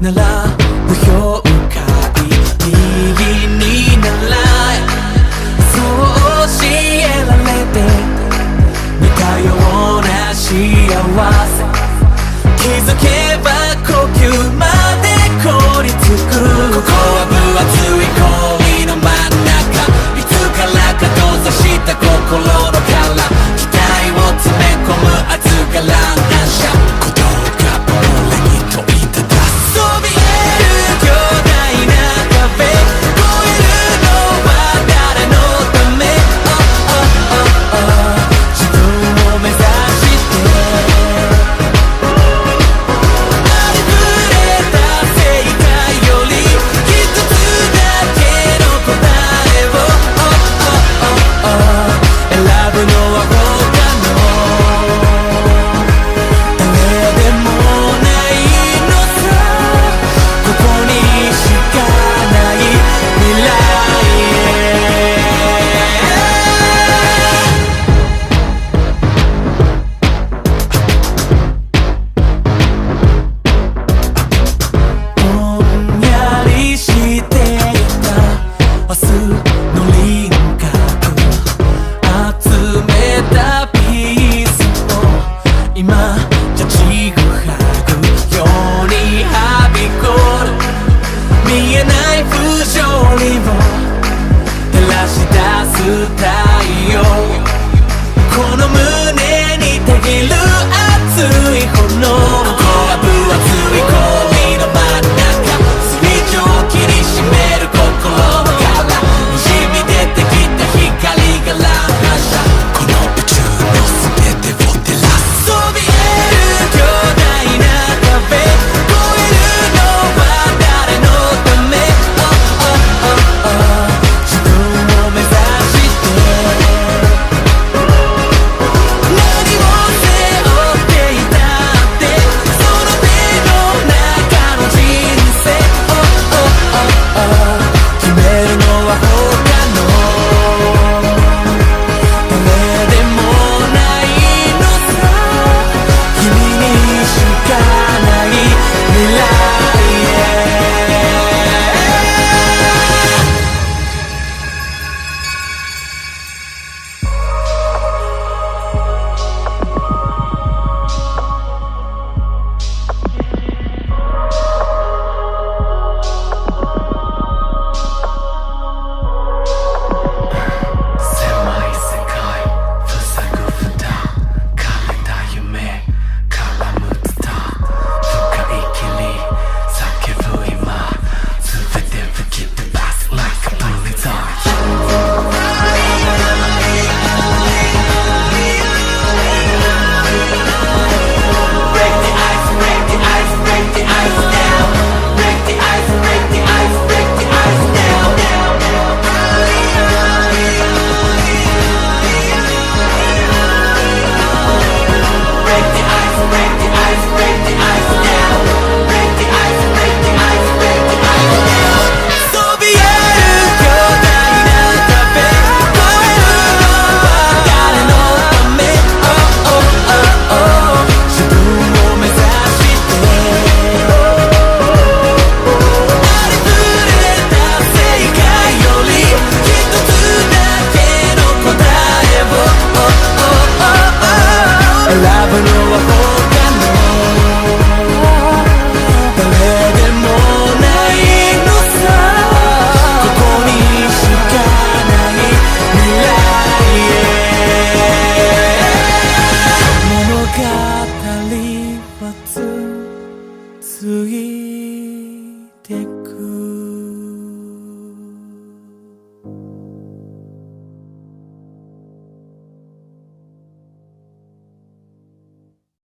なら不評価右に習え、そう教えられて似たような幸せ、気づけば呼吸まで凍りつく。ここは分厚い氷の真ん中、いつからか閉ざした心の殻、期待を詰め込む熱が乱射、鼓動が俺に問いただす。そびえる巨大な壁、越えるのは誰のため、自分を目指してありふれた正解より一つだけの答えを選ぶのは他の誰でもないのさ、ここにしかない未来へ。ぼんやりしていた明日の輪郭、集めたピースを今じゃちぐはぐようにはびこる、見えない不条理を照らし出す太陽、この胸にたぎる熱い炎、ここは分厚い氷の真ん中、水蒸気に占める心の殻、にじみ出てきた光が乱射、この宇宙の全てを照らす。そびえる巨大な壁、越えるのは誰のため、自分を目指して何を背負っていたって、その手の中の人生決めるのは他の誰でもないのさ、君にしかない未来へ。狭い世界塞ぐ蓋、枯れた夢絡むツタ、深い霧叫ぶ今、全て吹き飛ばす like a blizzard。Break the ice, break the ice, break the ice down. Break the ice, break the ice, break the ice down. Break the ice, break the ice, break the ice down. Break the ice, break the ice, break the ice down. そびえる巨大な壁、越えるのは誰のため、自分を目指してありふれた正解より一つだけの答えを選ぶのは他の誰でもないのさ、ここにしかない未来へ。物語は続いてく